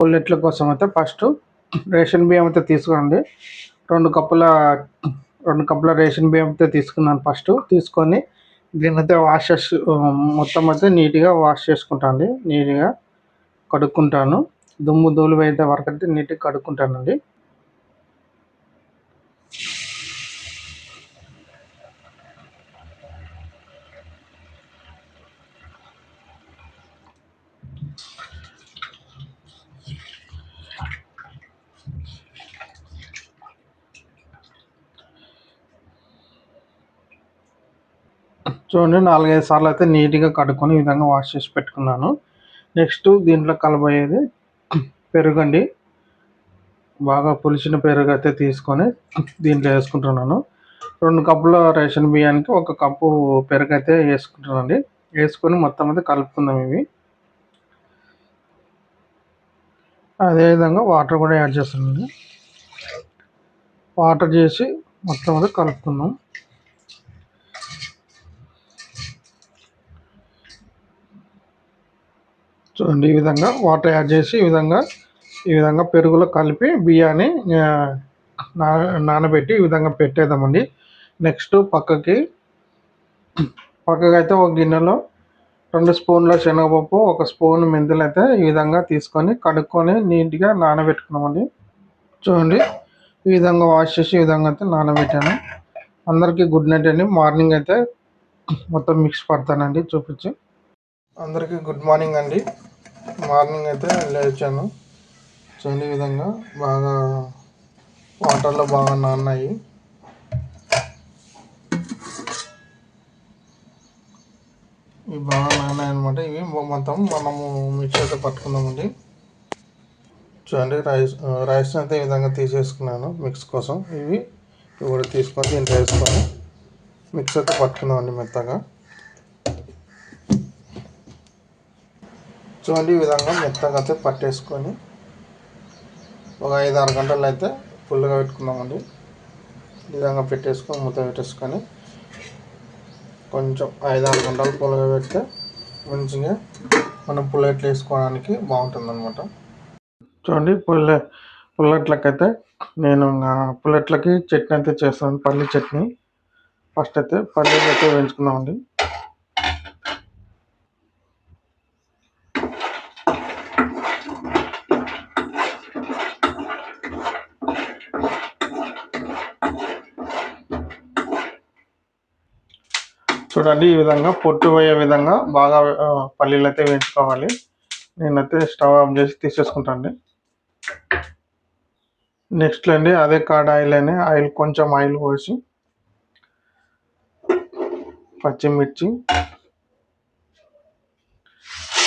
పుల్లెట్ల కోసం అయితే first ration బియ్యం అయితే తీసుకోండి. 2 కప్పుల రేషన్ బియ్యం అయితే తీసుకున్నాను. ఫస్ట్ తీసుకొని దీన్నైతే మొత్తం అయితే నీట్గా వాష్ చేసుకుంటాను. నీట్గా కడుక్కుంటాను. దుమ్ము ధూళి పోయేంత వరకు అయితే నీట్గా కడుక్కుంటానండి. చూడండి, 4-5 సార్లు అయితే నీట్గా కడుక్కొని ఈ విధంగా వాష్ చేసి పెట్టుకున్నాను. నెక్స్ట్ దీంట్లో కలబోయేది పెరుగండి. బాగా పులిసిన పెరుగు అయితే తీసుకొని దీంట్లో వేసుకుంటున్నాను. 2 కప్పుల రేషన్ బియ్యానికి 1 కప్పు పెరుగు అయితే వేసుకుంటానండి. వేసుకొని మొత్తం అయితే కలుపుకుందాం. ఇవి అదేవిధంగా వాటర్ కూడా యాడ్ చేస్తానండి. వాటర్ చేసి మొత్తం అయితే కలుపుకుందాం. చూడండి, ఈ విధంగా వాటర్ యాడ్ చేసి ఈ విధంగా పెరుగులో కలిపి బియ్యాన్ని నానబెట్టి ఈ విధంగా పెట్టేద్దామండి. నెక్స్ట్ పక్కకి అయితే ఒక గిన్నెలో 2 స్పూన్ల శనగపప్పు, 1 స్పూన్ మెంతులు అయితే ఈ విధంగా తీసుకొని కడుక్కొని నీట్గా నానబెట్టుకున్నామండి. చూడండి, ఈ విధంగా వాష్ చేసి ఈ విధంగా అయితే నానబెట్టాను. అందరికీ గుడ్ నైట్ అండి. మార్నింగ్ అయితే మొత్తం మిక్స్ పడతానండి చూపించి. అందరికీ గుడ్ మార్నింగ్ అండి. మార్నింగ్ అయితే లేచాను. చూడండి, ఈ విధంగా బాగా వాటర్లో బాగా నానాయి. ఇవి బాగా నానాయి అనమాట. ఇవి మొత్తం మనము మిక్స్ అయితే పట్టుకుందామండి. చూడండి, రైస్ అయితే ఈ విధంగా తీసేసుకున్నాను మిక్స్ కోసం. ఇవి కూడా తీసుకొని దీంట్లో వేసుకొని మిక్స్ అయితే పట్టుకుందామండి మెత్తగా. చూడండి, ఈ విధంగా మెత్తగా అయితే పట్టేసుకొని ఒక 5-6 గంటలు అయితే ఫుల్గా పెట్టుకుందామండి. ఈ విధంగా పెట్టేసుకొని మూత పెట్టేసుకొని కొంచెం 5-6 గంటలు పుల్లగా పెడితే మంచిగా మనం పుల్లెట్లు వేసుకోవడానికి బాగుంటుంది అనమాట. చూడండి, పుల్లట్లకైతే నేను పుల్లట్లకి చట్నీ అయితే చేస్తాను. పల్లి చట్నీ. ఫస్ట్ అయితే పల్లీలు అయితే వేయించుకుందామండి. చూడండి, ఈ విధంగా పొట్టు పోయే విధంగా బాగా పల్లీలు అయితే వేయించుకోవాలి. నేనైతే స్టవ్ ఆఫ్ చేసి తీసేసుకుంటానండి. నెక్స్ట్ అండి, అదే కడాయిలోనే కొంచెం ఆయిల్ పోసి పచ్చిమిర్చి,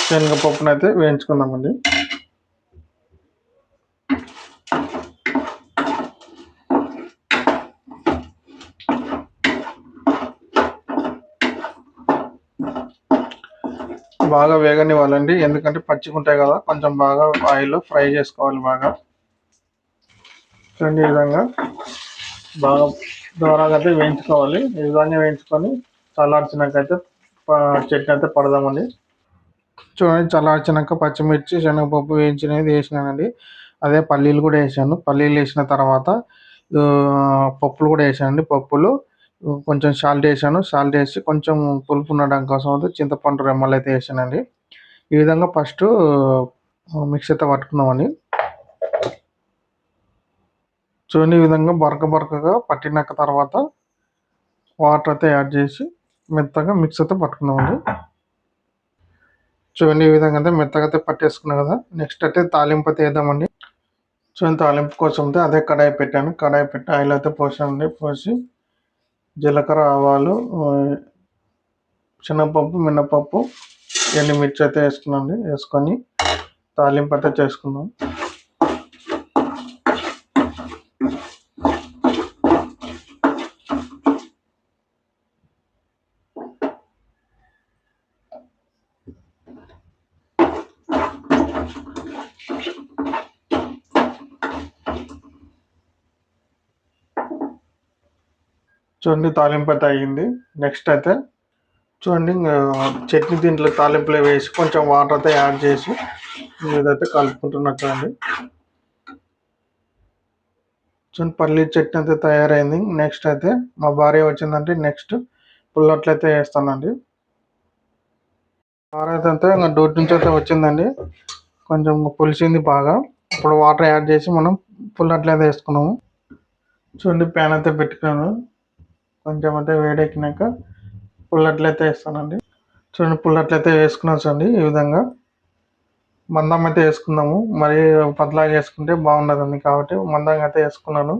శనగపప్పును అయితే వేయించుకుందామండి. బాగా వేగనివ్వాలండి, ఎందుకంటే పచ్చిగా ఉంటాయి కదా. కొంచెం బాగా ఆయిల్లో ఫ్రై చేసుకోవాలి బాగా. చూడండి, ఈ విధంగా బాగా దూరంగా అయితే వేయించుకోవాలి. ఈ విధంగా వేయించుకొని చల్లార్చినాకైతే చట్నీ అయితే పడదామండి. చూడండి, చల్లార్చినాక పచ్చిమిర్చి, శనగపప్పు వేయించినది వేసినానండి. అదే పల్లీలు కూడా వేసాను. పల్లీలు వేసిన తర్వాత పప్పులు కూడా వేసానండి. పప్పులు కొంచెం సాల్ట్ వేసాను. సాల్ట్ వేసి కొంచెం పులుపు ఉండడం కోసం అయితే చింతపండు రెమ్మలు అయితే వేసానండి. ఈ విధంగా ఫస్ట్ మిక్స్ అయితే పట్టుకున్నామండి. చూడండి, ఈ విధంగా బరకగా పట్టినాక తర్వాత వాటర్ అయితే యాడ్ చేసి మెత్తగా మిక్స్ అయితే పట్టుకున్నామండి. చూడండి, ఈ విధంగా అయితే మెత్తగా అయితే పట్టేసుకున్నాం కదా. నెక్స్ట్ అయితే తాలింపు అయితే వేద్దామండి. చూడండి, తాలింపు కోసం అయితే అదే కడాయి పెట్టాను. కడాయి పెట్టి ఆయిల్ అయితే పోసానండి. పోసి జీలకర్ర, ఆవాలు, శనగపప్పు, మినపప్పు, ఎండుమిర్చి అయితే వేసుకున్నాండి. వేసుకొని తాలింపు అయితే చేసుకున్నాం. చూడండి, తాలింపు అయితే అయ్యింది. నెక్స్ట్ అయితే చూడండి, చట్నీ దీంట్లో తాలింపులో వేసి కొంచెం వాటర్ అయితే యాడ్ చేసి ఇదైతే కలుపుకుంటున్నట్టు అండి. చూడండి పల్లి చట్నీ అయితే తయారైంది. నెక్స్ట్ అయితే మా భార్య వచ్చిందంటే నెక్స్ట్ పుల్లట్లు అయితే వేస్తానండి. భార్య అయితే ఇంకా డ్యూటీ నుంచి అయితే వచ్చిందండి. కొంచెం పులిసింది బాగా. ఇప్పుడు వాటర్ యాడ్ చేసి మనం పుల్లట్లు అయితే వేసుకున్నాము. చూడండి ప్యాన్ అయితే పెట్టుకున్నాను. కొంచెం అయితే వేడెక్కినాక పుల్లట్లు అయితే వేస్తానండి. చూడండి పుల్లట్లు అయితే వేసుకున్నాను చూడండి. ఈ విధంగా మందం అయితే వేసుకుందాము. మరి పతలాగా వేసుకుంటే బాగుండదండి, కాబట్టి మందంగా అయితే వేసుకున్నాను.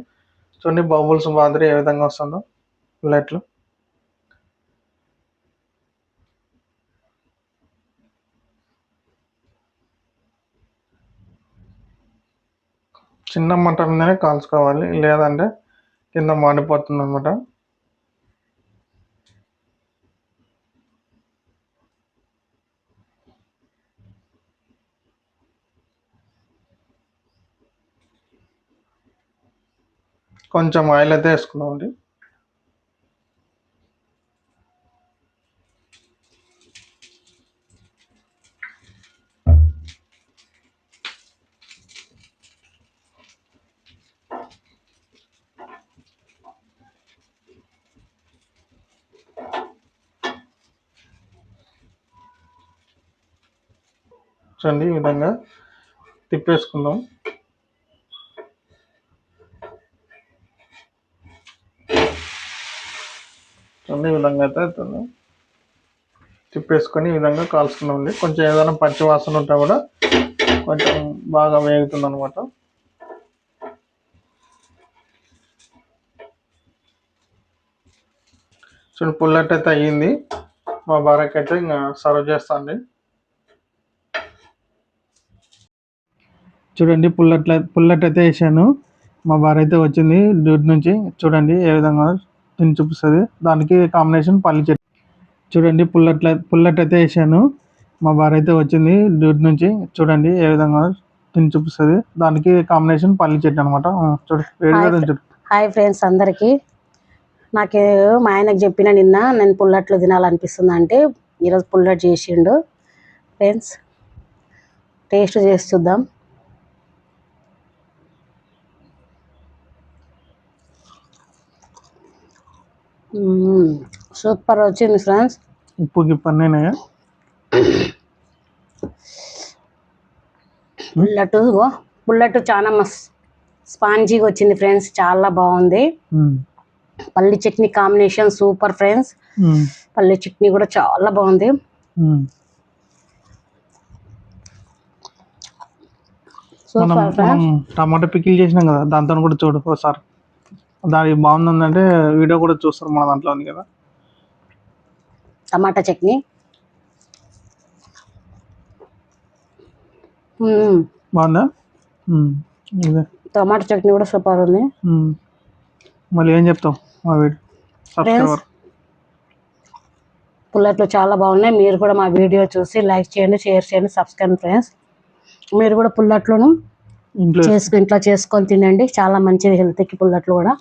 చూడండి బబుల్స్ మాదిరి ఏ విధంగా వస్తుందో పుల్లట్లు. చిన్న మంట మీదనే కాల్చుకోవాలి, లేదంటే కింద మాడిపోతుంది అనమాట. కొంచెం ఆయిల్ అయితే వేసుకున్నామండి. చూడండి ఈ విధంగా తిప్పేసుకుందాం. చూడండి ఈ విధంగా అయితే తిప్పేసుకొని ఈ విధంగా కాల్చుకున్నామండి. కొంచెం ఏదైనా పచ్చి వాసన ఉంటే కూడా కొంచెం బాగా వేగుతుంది అనమాట. చూడండి పుల్లట్ అయితే అయ్యింది. మా భార్యకి అయితే ఇంకా సర్వ్ చేస్తాండి. చూడండి పుల్లట్ అయితే వేసాను. మా భార్య అయితే వచ్చింది డ్యూటీ నుంచి. చూడండి ఏ విధంగా తిని చూపిస్తుంది. దానికి కాంబినేషన్ పల్లి చట్నీ. చూడండి పుల్లట్ అయితే వేసాను. మా భార్య అయితే వచ్చింది డ్యూటీ నుంచి. చూడండి ఏ విధంగా తిని చూపిస్తుంది. దానికి కాంబినేషన్ పల్లి చట్నీ అనమాట. చూడండి. హాయ్ ఫ్రెండ్స్ అందరికీ. నాకు మా ఆయనకు చెప్పిన నిన్న నేను పుల్లట్లు తినాలనిపిస్తుంది అంటే ఈరోజు పుల్లట్ చేసిండు. ఫ్రెండ్స్ టేస్ట్ చేసి చూద్దాం. సూపర్ వచ్చింది ఫ్రెండ్స్. ఉప్పు గిప్పన్నైనాయా? పుల్లట్టు చాలా స్పాంజీగా వచ్చింది ఫ్రెండ్స్. చాలా బాగుంది. పల్లి చట్నీ కాంబినేషన్ సూపర్ ఫ్రెండ్స్. పల్లి చట్నీ కూడా చాలా బాగుంది. టమాటా పికిల్ చేసినాం కదా, దాంతో కూడా చూడు ఒకసారి. దాని బాగుందంటే వీడియో కూడా చూస్తారు, మన దాంట్లో ఉంది కదా. టమాటా చట్నీ బాగుందా? టమాటా చట్నీ కూడా సూపర్ ఉంది. మళ్ళీ ఏం చెప్తావు మా వీడియో సబ్స్క్రైబర్? పుల్లట్లు చాలా బాగున్నాయి. మీరు కూడా మా వీడియో చూసి లైక్ చేయండి, షేర్ చేయండి, సబ్స్క్రైబ్ ఫ్రెండ్స్. మీరు కూడా పుల్లట్లను ఇంట్లో చేసుకొని తినండి. చాలా మంచిది హెల్త్కి పుల్లట్లు కూడా.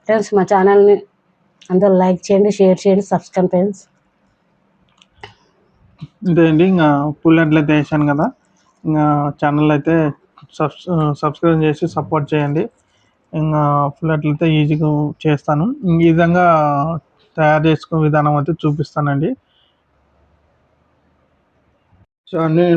ఫ్రెండ్స్ మా ఛానల్ని అందరూ లైక్ చేయండి, షేర్ చేయండి, సబ్స్క్రైబ్ ఫ్రెండ్స్. అంతే అండి. ఇంకా పుల్లట్లు అయితే వేసాను కదా, ఇంకా ఛానల్ అయితే సబ్స్క్రైబ్ చేసి సపోర్ట్ చేయండి. ఇంకా పుల్లట్లు అయితే ఈజీగా చేస్తాను. ఈ విధంగా తయారు చేసుకునే విధానం అయితే చూపిస్తానండి. సో అన్నీ